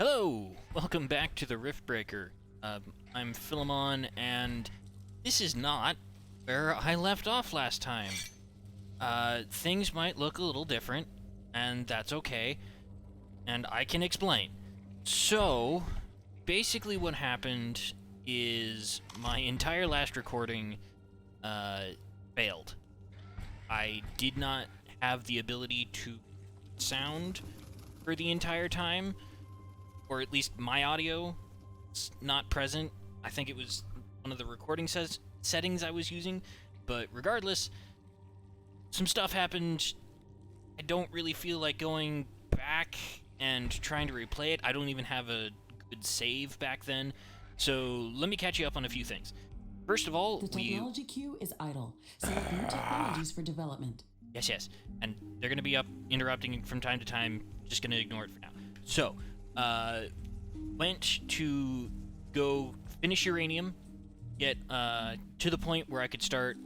Hello! Welcome back to the Riftbreaker. I'm Philemon, and this is not where I left off last time. Things might look a little different, and that's okay, and I can explain. So, basically what happened is my entire last recording, failed. I did not have the ability to sound for the entire time, or at least my audio is not present. I think it was one of the recording settings I was using, but regardless, some stuff happened. I don't really feel like going back and trying to replay it. I don't even have a good save back then, so let me catch you up on a few things. First of all, The technology queue is idle. Select new technologies for development. Yes, and they're gonna be up interrupting from time to time. Just gonna ignore it for now. So, went to go finish uranium, get to the point where I could start,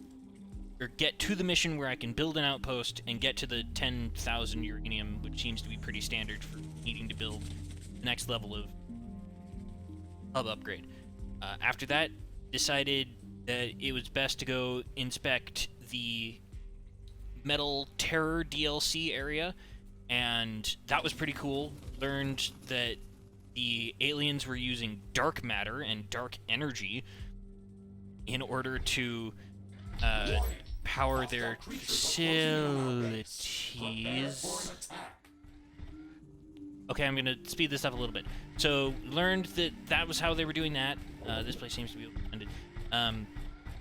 or get to the mission where I can build an outpost and get to the 10,000 uranium, which seems to be pretty standard for needing to build the next level of hub upgrade. After that, decided that it was best to go inspect the Metal Terror DLC area, and that was pretty cool. Learned that the aliens were using dark matter and dark energy in order to power their facilities. Okay, I'm gonna speed this up a little bit. So, learned that was how they were doing that. This place seems to be ended.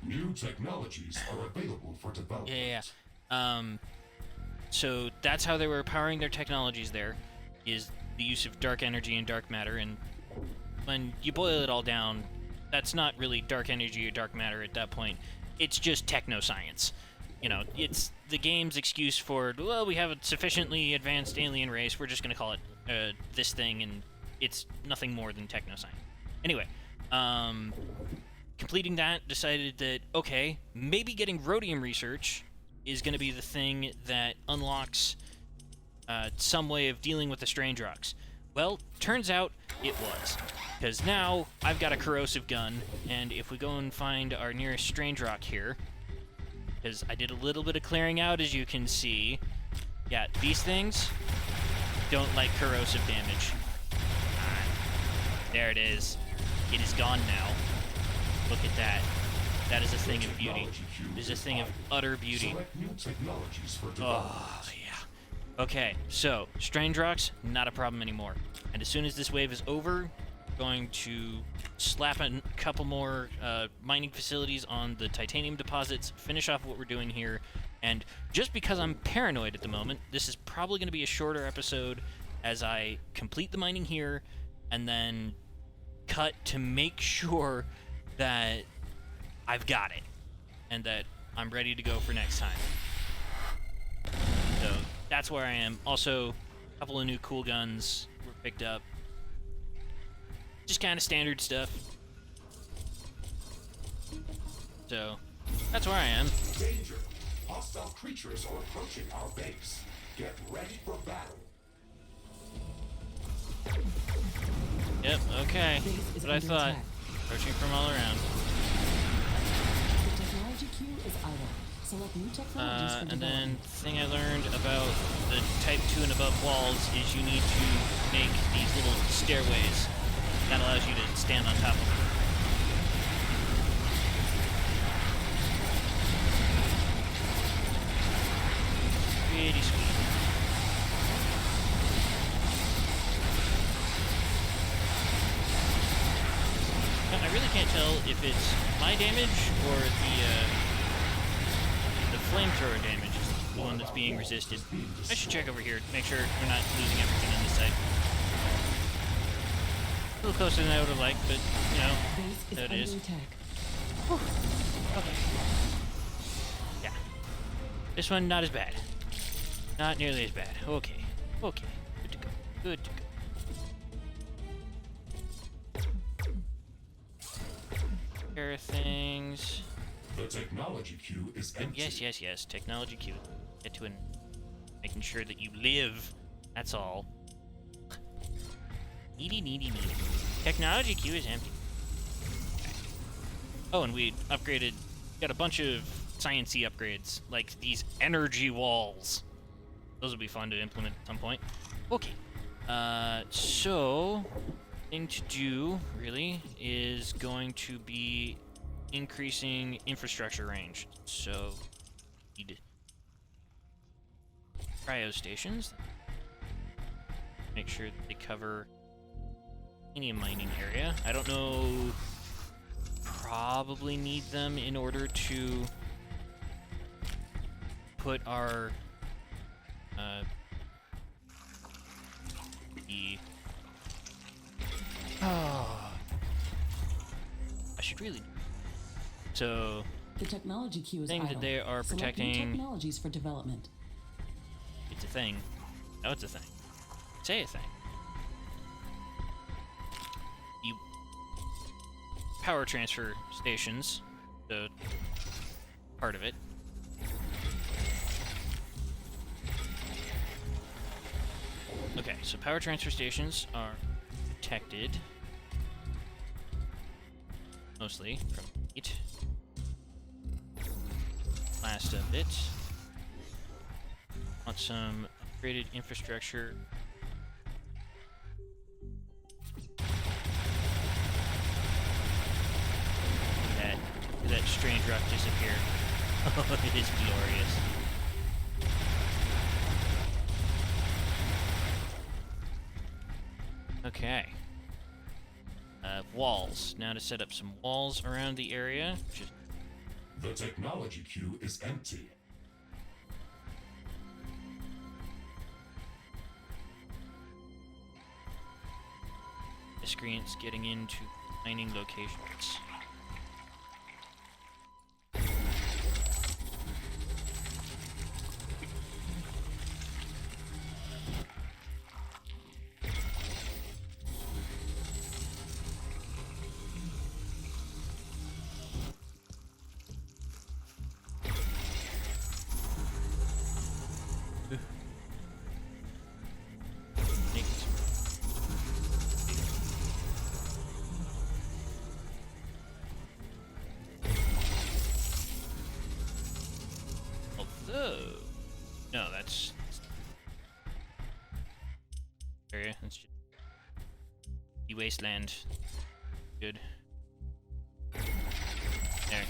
New technologies are available for development. Yeah. So that's how they were powering their technologies there, is the use of dark energy and dark matter, and when you boil it all down, that's not really dark energy or dark matter at that point. It's just technoscience. You know, it's the game's excuse for, well, we have a sufficiently advanced alien race, we're just going to call it this thing, and it's nothing more than technoscience. Anyway, completing that, decided that, okay, maybe getting rhodium research is going to be the thing that unlocks some way of dealing with the strange rocks. Well, turns out it was, because now I've got a corrosive gun, and if we go and find our nearest strange rock here, because I did a little bit of clearing out, as you can see. Yeah, these things don't like corrosive damage. There it is. It is gone now. Look at that. That is a thing of beauty. It is a thing of utter beauty. Select new technologies for development. Oh, yeah. Okay, so, strange rocks, not a problem anymore. And as soon as this wave is over, going to slap a couple more mining facilities on the titanium deposits, finish off what we're doing here, and just because I'm paranoid at the moment, this is probably going to be a shorter episode as I complete the mining here, and then cut to make sure that I've got it, and that I'm ready to go for next time. So that's where I am. Also, a couple of new cool guns were picked up. Just kind of standard stuff. So that's where I am. Danger! Hostile creatures are approaching our base. Get ready for battle. Yep, okay. Base is That's what I under thought. attack. Approaching from all around. The technology queue is idle. Select new technologies for And development. then thing I learned about the Type 2 and above walls is you need to make these little stairways. That allows you to stand on top of them. Pretty sweet. I really can't tell if it's my damage or the flamethrower damage is the one that's being resisted. I should check over here to make sure we're not losing everything on this side. A little closer than I would have liked, but, you know, Base is there it under is. attack. Okay. Yeah. This one, not as bad. Not nearly as bad. Okay. Okay. Good to go. Good to go. Repair things. The technology queue is empty. Yes. Technology queue. Get to making sure that you live. That's all. Needy. Technology queue is empty. Oh, and we upgraded, got a bunch of sciencey upgrades, like these energy walls. Those will be fun to implement at some point. Okay. So, thing to do, really, is going to be increasing infrastructure range. So, need cryo stations. Make sure that they cover any mining area. I don't know. Probably need them in order to put our I should really. So The technology queue is thing idle. that they are Select new protecting. technologies for development. It's a thing. Oh, it's a thing. Say a thing. You power transfer stations, the part of it. Okay, so power transfer stations are protected mostly from heat. Last of it. Want some upgraded infrastructure. That strange rock disappear. Oh, it is glorious. Okay. Walls. Now to set up some walls around the area. Which is The technology queue is empty. miscreants getting into mining locations. No, that's area. That's just the wasteland. Good. There.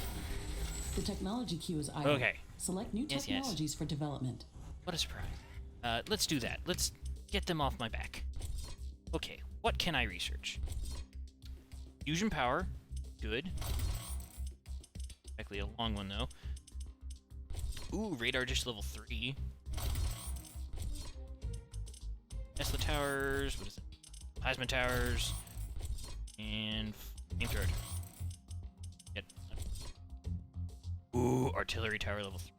The technology queue is idle. Okay. Select new Yes, yes. technologies for development. What a surprise. Let's do that. Let's get them off my back. Okay, what can I research? Fusion power. Good. Exactly a long one, though. Ooh, radar dish level 3. Tesla towers. What is it? Plasma towers. And flamethrower. Yep. Ooh, artillery tower level 3.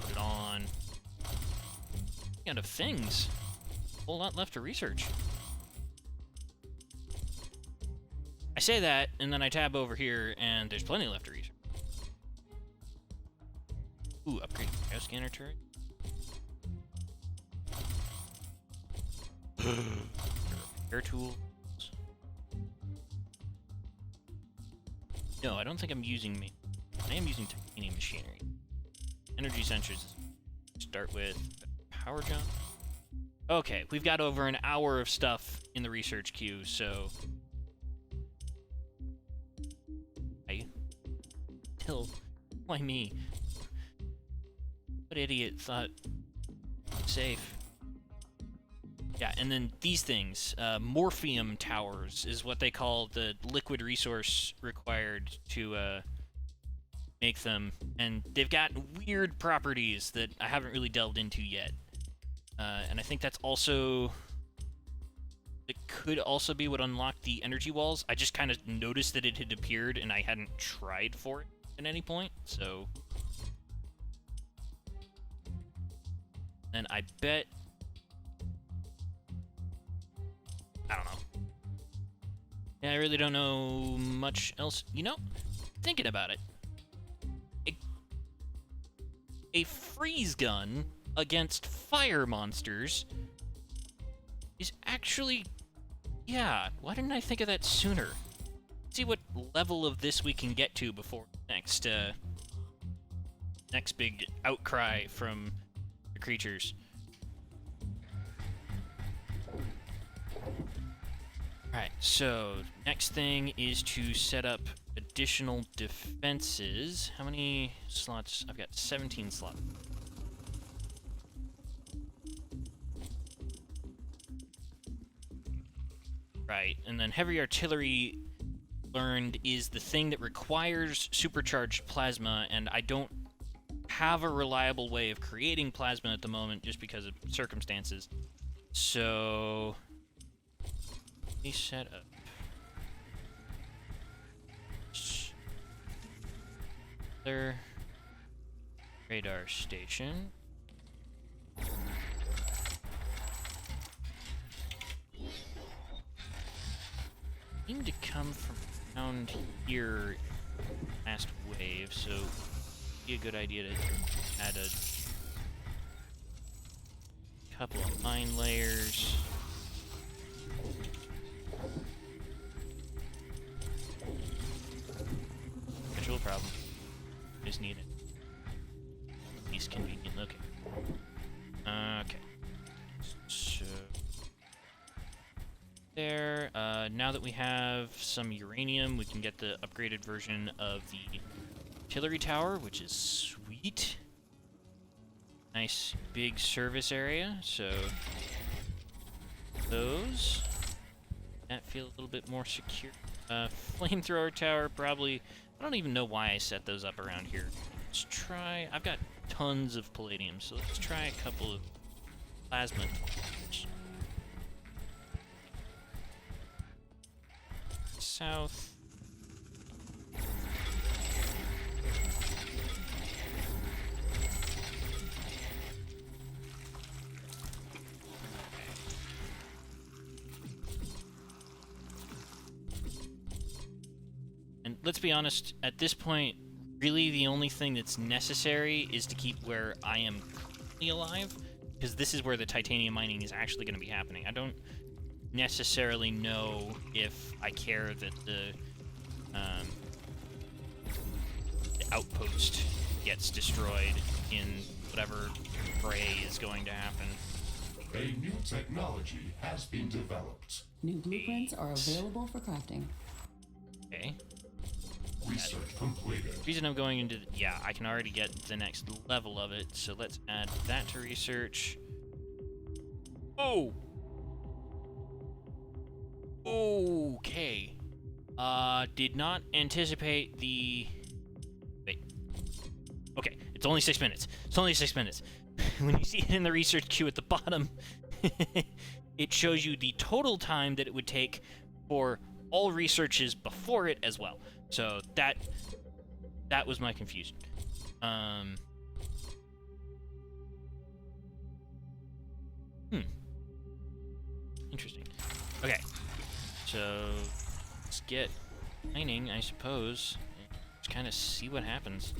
Put it on. Out of things. A whole lot left to research. I say that, and then I tab over here, and there's plenty left to research. Ooh, upgrade bioscanner turret. Repair tools. No, I don't think I'm using me. I am using titanium machinery. Energy sensors. Start with power jump. Okay, we've got over an hour of stuff in the research queue, so why me? What idiot thought safe? Yeah, and then these things, morphium towers is what they call the liquid resource required to make them, and they've got weird properties that I haven't really delved into yet. And I think that's also... It could also be what unlocked the energy walls. I just kind of noticed that it had appeared, and I hadn't tried for it at any point, so... And I bet... I don't know. Yeah, I really don't know much else. You know, thinking about it, a freeze gun against fire monsters is actually Yeah, why didn't I think of that sooner? See what level of this we can get to before next big outcry from the creatures. Alright, so next thing is to set up additional defenses. How many slots? I've got 17 slots. Right, and then heavy artillery learned is the thing that requires supercharged plasma, and I don't have a reliable way of creating plasma at the moment just because of circumstances. So let me set up their radar station. Seem to come from around here last wave, so it'd be a good idea to add a couple of mine layers. Visual problem. Just need it. Least convenient looking. Okay. So there. Now that we have some uranium, we can get the upgraded version of the artillery tower, which is sweet. Nice big service area, so those that feel a little bit more secure. Flamethrower tower, probably. I don't even know why I set those up around here. Let's try. I've got tons of palladium, so let's try a couple of plasma torches. South. And let's be honest, at this point, really the only thing that's necessary is to keep where I am currently alive, because this is where the titanium mining is actually going to be happening. I don't necessarily know if I care that the outpost gets destroyed in whatever fray is going to happen. A new technology has been developed. New blueprints are available for crafting. Okay. Research completed. The reason I'm going into yeah, I can already get the next level of it, so let's add that to research. Oh! Okay. Did not anticipate the... Wait. Okay, it's only 6 minutes. It's only 6 minutes. When you see it in the research queue at the bottom, it shows you the total time that it would take for all researches before it as well. So that was my confusion. Interesting. Okay. So let's get mining, I suppose. Just kind of see what happens.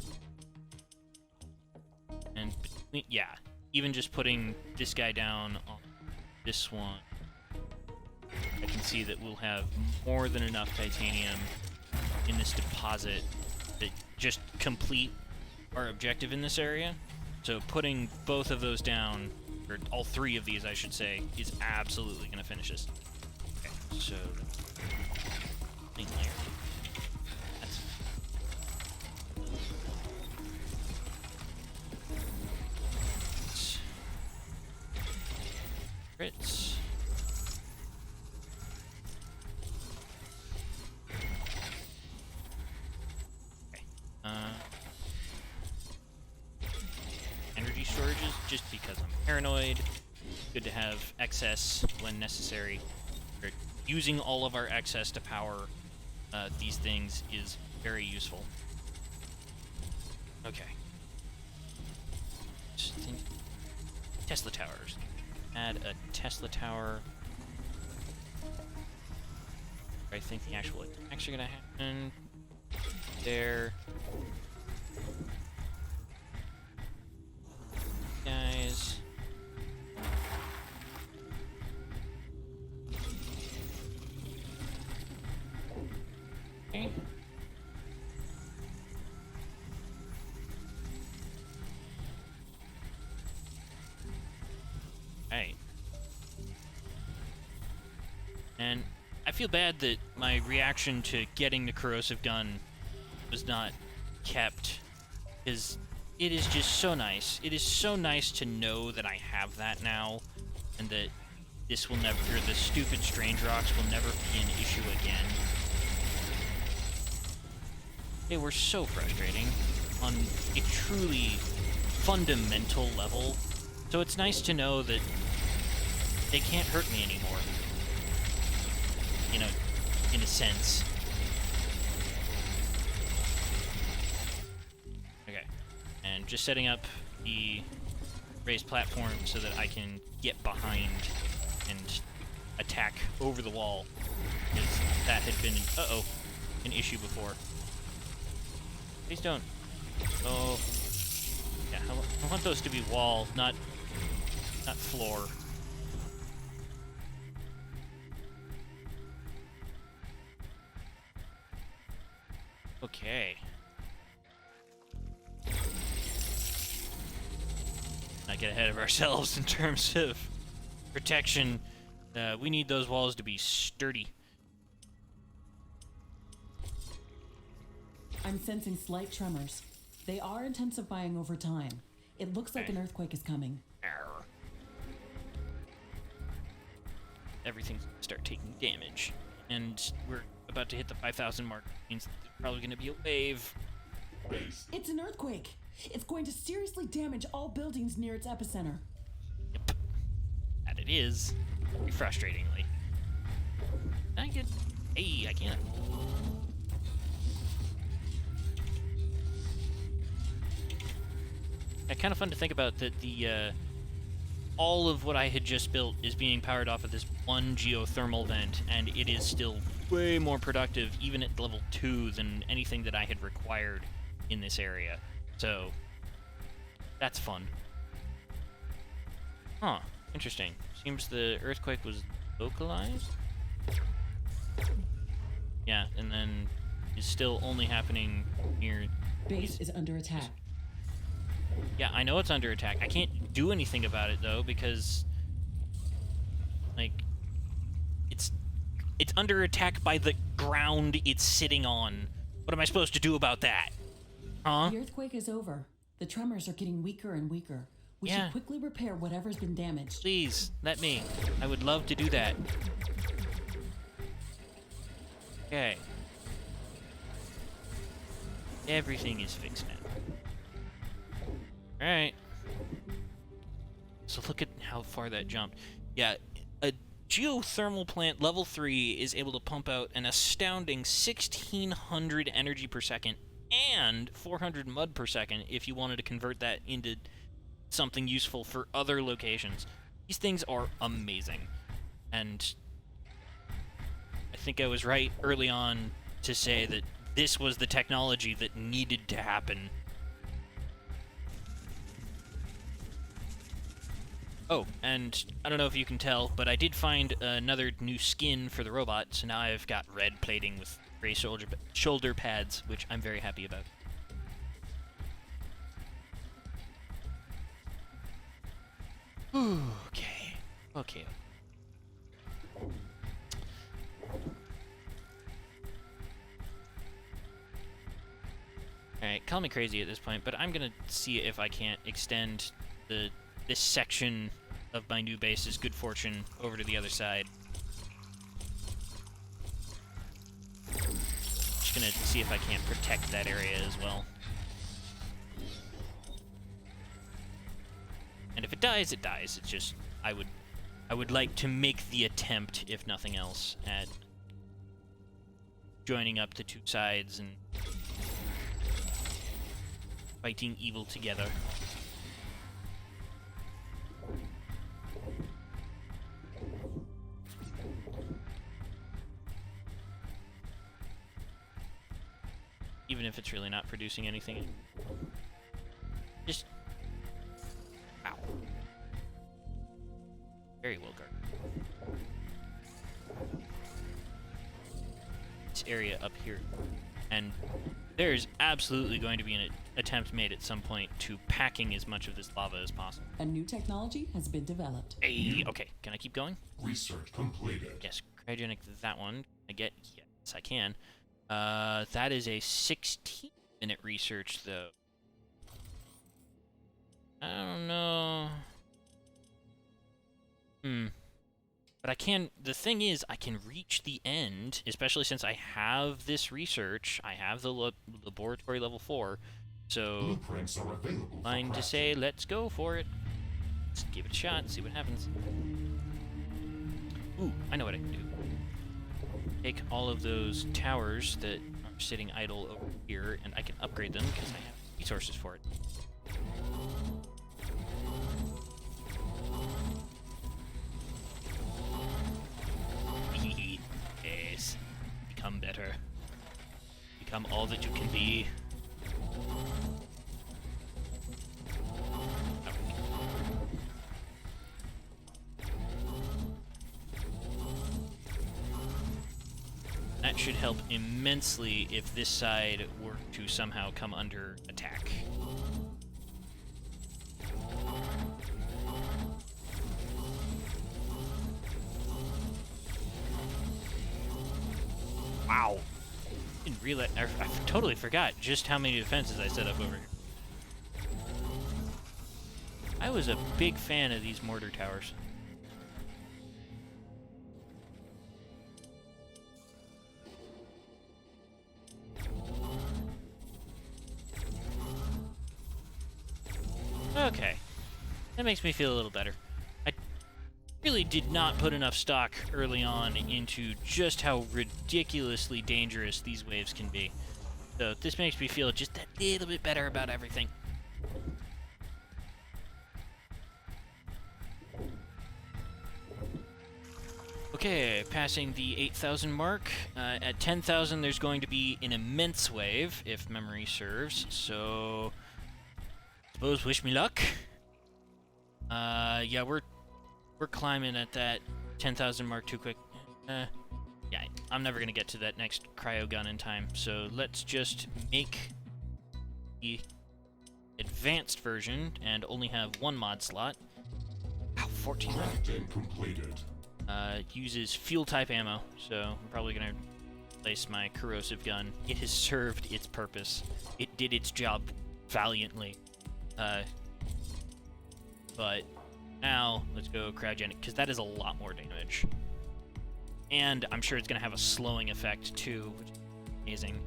And between, yeah, even just putting this guy down on this one, I can see that we'll have more than enough titanium in this deposit to just complete our objective in this area. So putting both of those down, or all three of these, I should say, is absolutely going to finish this. Okay, so main layer. That's crits. Energy storages, just because I'm paranoid. Good to have excess when necessary. Using all of our excess to power these things is very useful. Okay. Tesla towers. Add a Tesla tower. I think the actual attacks are gonna happen there. Guys. And I feel bad that my reaction to getting the corrosive gun was not kept, because it is just so nice. It is so nice to know that I have that now, and that this will never, or the stupid strange rocks will never be an issue again. They were so frustrating on a truly fundamental level, so it's nice to know that they can't hurt me anymore. You know, in a sense. Okay, and just setting up the raised platform so that I can get behind and attack over the wall, because that had been, an issue before. Please don't. Oh, yeah, I want those to be wall, not floor. Okay. Not get ahead of ourselves in terms of protection. We need those walls to be sturdy. I'm sensing slight tremors. They are intensifying over time. It looks like an earthquake is coming. Arr. Everything's gonna start taking damage. And we're about to hit the 5,000 mark. Means there's probably gonna be a wave. It's an earthquake! It's going to seriously damage all buildings near its epicenter. Yep. That it is. Very frustratingly. I get... Hey, I can't. Yeah, kind of fun to think about that the, all of what I had just built is being powered off of this one geothermal vent, and it is still way more productive, even at level 2, than anything that I had required in this area. So, that's fun. Huh, interesting. Seems the earthquake was localized? Yeah, and then is still only happening near... Base is under attack. Yeah, I know it's under attack. I can't do anything about it, though, because... like... It's under attack by the ground it's sitting on. What am I supposed to do about that? Huh? The earthquake is over. The tremors are getting weaker and weaker. We Yeah. should quickly repair whatever's been damaged. Please, let me. I would love to do that. Okay. Everything is fixed now. Alright. So look at how far that jumped. Yeah, a geothermal plant level 3 is able to pump out an astounding 1,600 energy per second and 400 mud per second if you wanted to convert that into something useful for other locations. These things are amazing. And I think I was right early on to say that this was the technology that needed to happen. Oh, and I don't know if you can tell, but I did find another new skin for the robot, so now I've got red plating with gray shoulder pads, which I'm very happy about. Okay. Okay. Alright, call me crazy at this point, but I'm gonna see if I can't extend this section of my new base's good fortune over to the other side. Just gonna see if I can't protect that area as well. And if it dies, it dies. It's just I would like to make the attempt, if nothing else, at joining up the two sides and fighting evil together. Even if it's really not producing anything. Just... Ow. Very well guarded. This area up here. And there's absolutely going to be an attempt made at some point to packing as much of this lava as possible. A new technology has been developed. Hey, okay, can I keep going? Research completed. Yes, cryogenic, that one. Can I get? Yes, I can. That is a 16-minute research, though. I don't know. But I can, the thing is, I can reach the end, especially since I have this research. I have the laboratory level 4. So, Blueprints are available for line to crafting. say, let's go for it. Let's give it a shot, see what happens. Ooh, I know what I can do. Take all of those towers that are sitting idle over here, and I can upgrade them because I have resources for it. Yes. Become better. Become all that you can be. That should help immensely if this side were to somehow come under attack. Wow. Didn't realize, I totally forgot just how many defenses I set up over here. I was a big fan of these mortar towers. Okay. That makes me feel a little better. I really did not put enough stock early on into just how ridiculously dangerous these waves can be. So this makes me feel just a little bit better about everything. Okay, passing the 8,000 mark. At 10,000 there's going to be an immense wave, if memory serves, so suppose wish me luck. Yeah, we're climbing at that 10,000 mark too quick. Yeah, I'm never gonna get to that next cryo gun in time, so let's just make the advanced version and only have one mod slot. Ow, 1400. Crafting completed. Uses fuel type ammo, so I'm probably gonna replace my corrosive gun. It has served its purpose. It did its job valiantly. But now let's go cryogenic, because that is a lot more damage. And I'm sure it's gonna have a slowing effect too, which is amazing.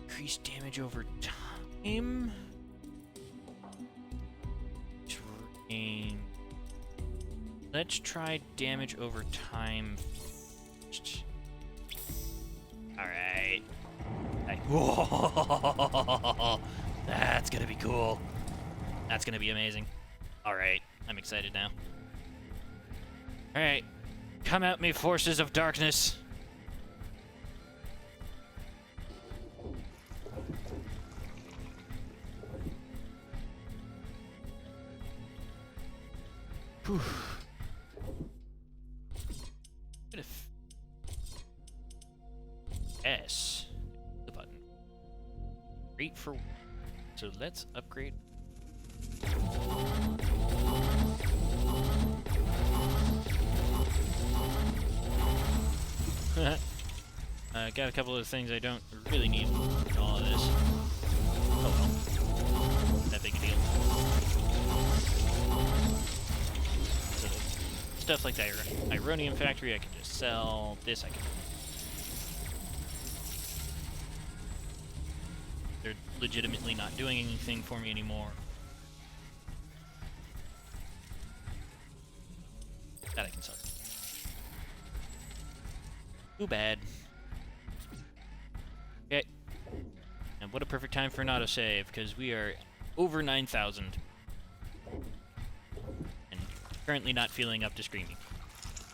Increased damage over time. Terrain. Let's try damage over time first. Alright. Whoa! That's gonna be cool. That's gonna be amazing. Alright, I'm excited now. Alright. Come at me, forces of darkness. Whew. S. The button. Great for. So let's upgrade. Got a couple of things I don't really need in all of this. Oh well. That big a deal. So stuff like the Ironium factory I can just sell. This I can. They're legitimately not doing anything for me anymore. That I can sell. Too bad. Okay. And what a perfect time for an autosave, because we are over 9,000. And currently not feeling up to screaming.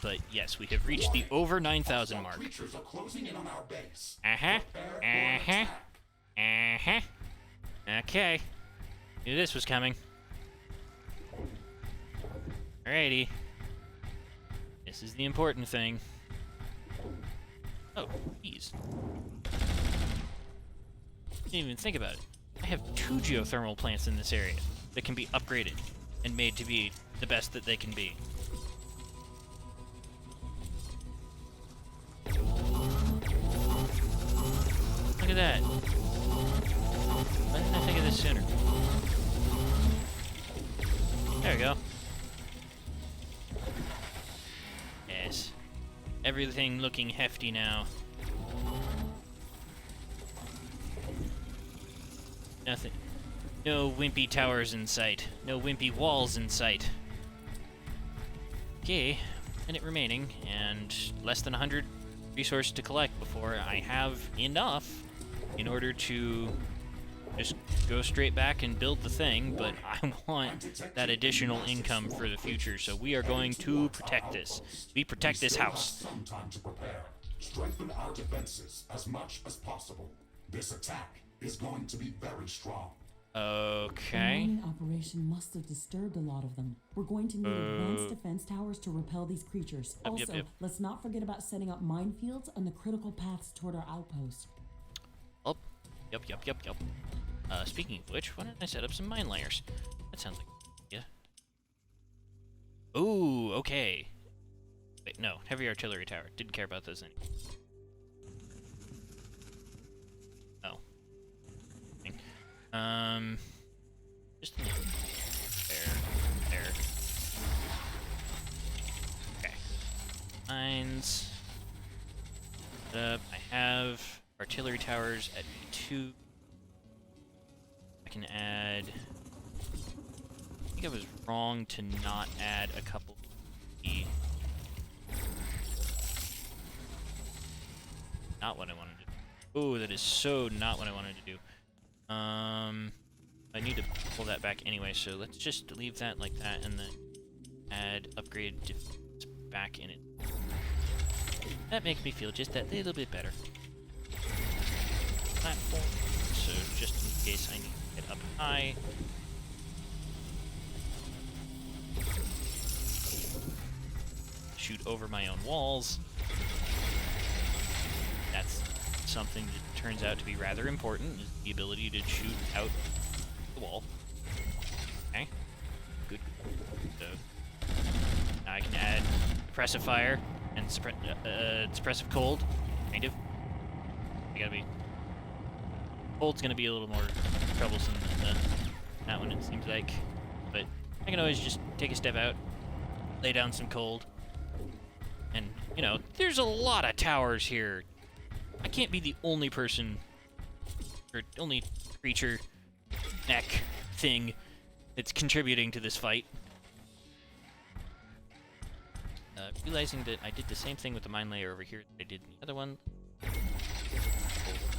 But yes, we have reached the over 9,000 mark. Creatures are closing in on our base. Uh-huh. Prepare for Uh-huh. attack. Okay. Knew this was coming. Alrighty. This is the important thing. Oh, geez. Didn't even think about it. I have 2 geothermal plants in this area that can be upgraded and made to be the best that they can be. Look at that. Why didn't I think of this sooner? There we go. Yes. Everything looking hefty now. Nothing. No wimpy towers in sight. No wimpy walls in sight. Okay, minute remaining, and less than 100 resources to collect before I have enough in order to just go straight back and build the thing, but I want that additional income for the future, so we are going to protect this. We protect this house. Some time to prepare. Strengthen our defenses as much as possible. This attack is going to be very strong. The Okay. mining operation must have disturbed a lot of them. We're going to need advanced defense towers to repel these creatures. Yep, Also, yep. let's not forget about setting up minefields and the critical paths toward our outpost. Oh, yep. Speaking of which, why don't I set up some mine layers? That sounds like yeah. Ooh, okay. Wait, no, heavy artillery tower. Didn't care about those anymore. Oh. Just there. Okay. Mines. I have artillery towers at 2. I can add. I think I was wrong to not add a couple. Not what I wanted to do. Oh, that is so not what I wanted to do. I need to pull that back anyway, so let's just leave that like that and then add upgrade defense back in it. That makes me feel just that little bit better. Platform, so just in case I need to get up high. Shoot over my own walls. That's something that turns out to be rather important, is the ability to shoot out the wall. Okay. Good. So, now I can add suppressive fire and suppressive cold. Kind of. I gotta be... Cold's gonna be a little more troublesome than that one, it seems like. But I can always just take a step out, lay down some cold. And, you know, there's a lot of towers here. I can't be the only person, or only creature, mech, thing that's contributing to this fight. Realizing that I did the same thing with the mine layer over here that I did in the other one.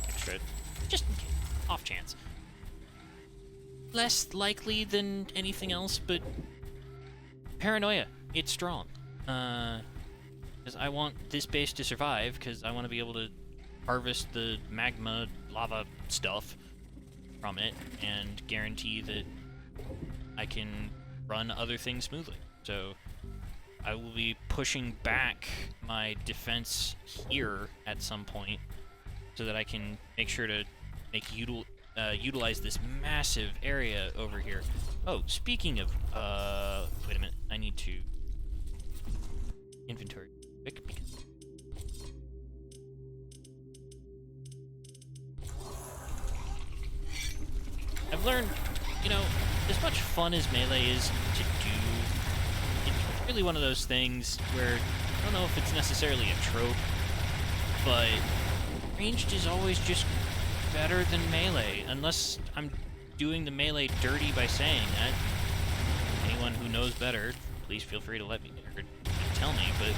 Extra, just in case, off chance. Less likely than anything else, but paranoia, it's strong. Because I want this base to survive, because I want to be able to harvest the magma lava stuff from it and guarantee that I can run other things smoothly. So I will be pushing back my defense here at some point so that I can make sure to make utilize this massive area over here. Oh, speaking of, wait a minute, I need to inventory quick because I've learned, you know, as much fun as Melee is to do, it's really one of those things where I don't know if it's necessarily a trope, but ranged is always just better than Melee, unless I'm doing the Melee dirty by saying that. Anyone who knows better, please feel free to let me or tell me, but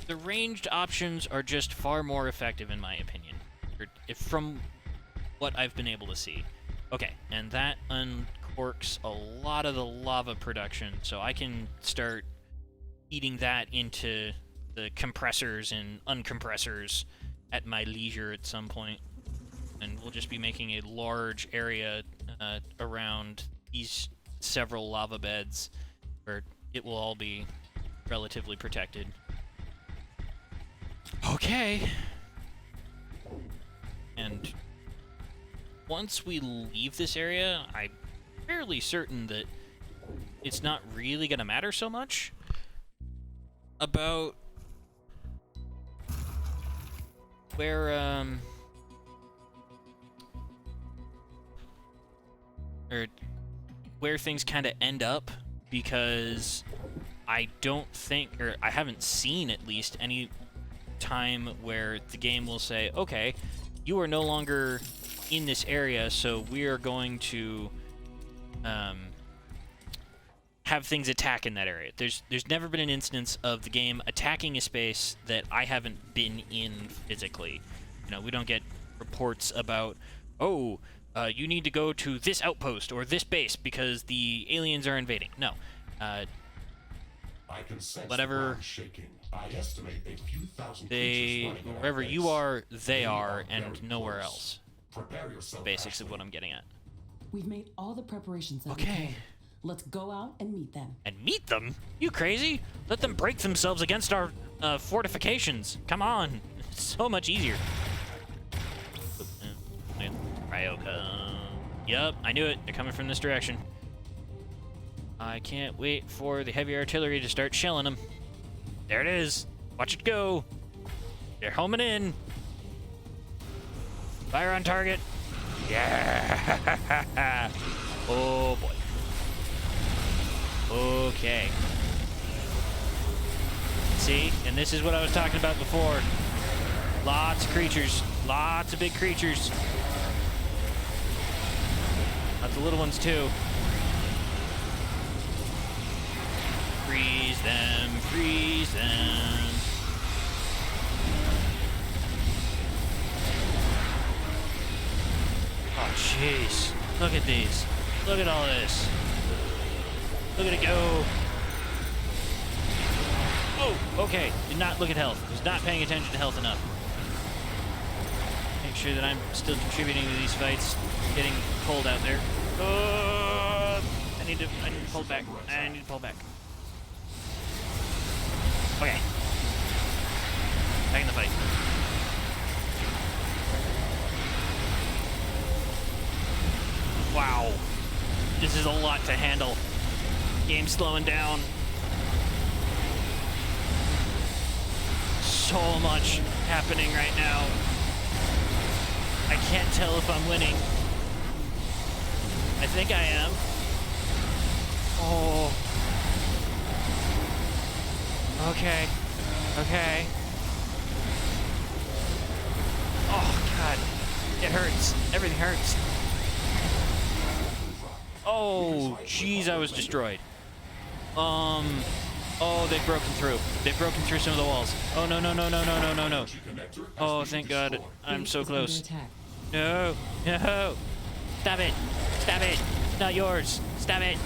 the ranged options are just far more effective in my opinion. From what I've been able to see. Okay, and that uncorks a lot of the lava production, so I can start feeding that into the compressors and uncompressors at my leisure at some point. And we'll just be making a large area around these several lava beds where it will all be relatively protected. Okay. And once we leave this area, I'm fairly certain that it's not really going to matter so much about where, or where things kind of end up, because I don't think, or I haven't seen at least any time where the game will say, okay, you are no longer in this area, so we are going to have things attack in that area. There's never been an instance of the game attacking a space that I haven't been in physically. You know, we don't get reports about, oh, you need to go to this outpost or this base because the aliens are invading. No. I can sense Whatever. the ground shaking. I estimate a few thousand They, creatures running at our wherever base. you are, they are, very and nowhere close. else. Prepare yourself, Basics of Ashley. what I'm getting at. We've made all the preparations that we Okay. can. Let's go out and meet them. And meet them? You crazy? Let them break themselves against our fortifications. Come on. It's so much easier. Ryoka. Yup, I knew it. They're coming from this direction. I can't wait for the heavy artillery to start shelling them. There it is. Watch it go. They're homing in. Fire on target. Yeah. Oh boy. Okay. See? And this is what I was talking about before. Lots of creatures. Lots of big creatures. Lots of little ones, too. Freeze them. Freeze them. Oh, jeez. Look at these. Look at all this. Look at it go. Oh, okay. Did not look at health. Was not paying attention to health enough. Make sure that I'm still contributing to these fights. Getting cold out there. I need to pull back. I need to pull back. Okay. Back in the fight. Wow. This is a lot to handle. Game slowing down. So much happening right now. I can't tell if I'm winning. I think I am. Oh. Okay. Okay. Oh, God. It hurts. Everything hurts. Oh, jeez, I was destroyed. Oh, they've broken through. They've broken through some of the walls. Oh, no, no, no, no, no, no, no, no. Oh, thank God. I'm so Base is under close. attack. No, no. Stop it. Stop it. It's not yours. Stop it.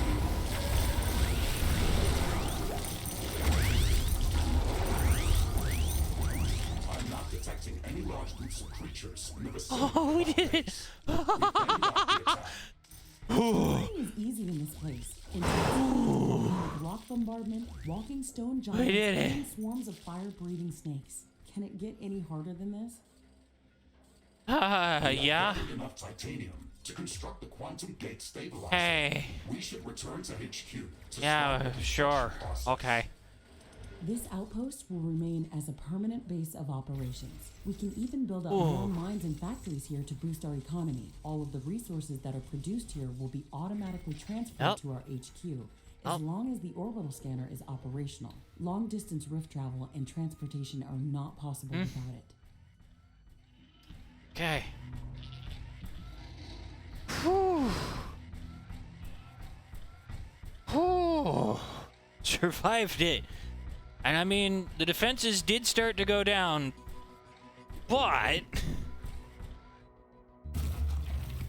I'm not detecting any large groups of creatures in the vicinity. Oh, we did it. We fended off the attack. Fighting is easy in this place. Intense rock bombardment, walking stone giants, We did it. and swarms of fire-breathing snakes. Can it get any harder than this? Yeah. Gathered enough titanium to construct the quantum gate stabilizer. Hey. We should return to HQ to Yeah, start the sure. construction process. Okay. This outpost will remain as a permanent base of operations. We can even build up more mines and factories here to boost our economy. All of the resources that are produced here will be automatically transferred Yep. to our HQ, as long as the orbital scanner is operational. Long-distance rift travel and transportation are not possible without it. Okay. Whew. Whew. Survived it. And I mean, the defenses did start to go down, but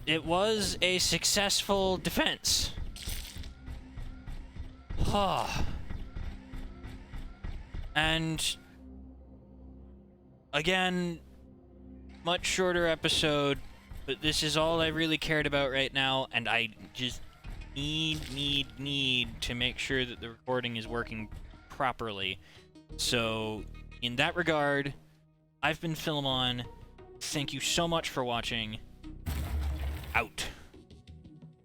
it was a successful defense. And again, much shorter episode, but this is all I really cared about right now, and I just need to make sure that the recording is working properly. So, in that regard, I've been Philemon. Thank you so much for watching. Out.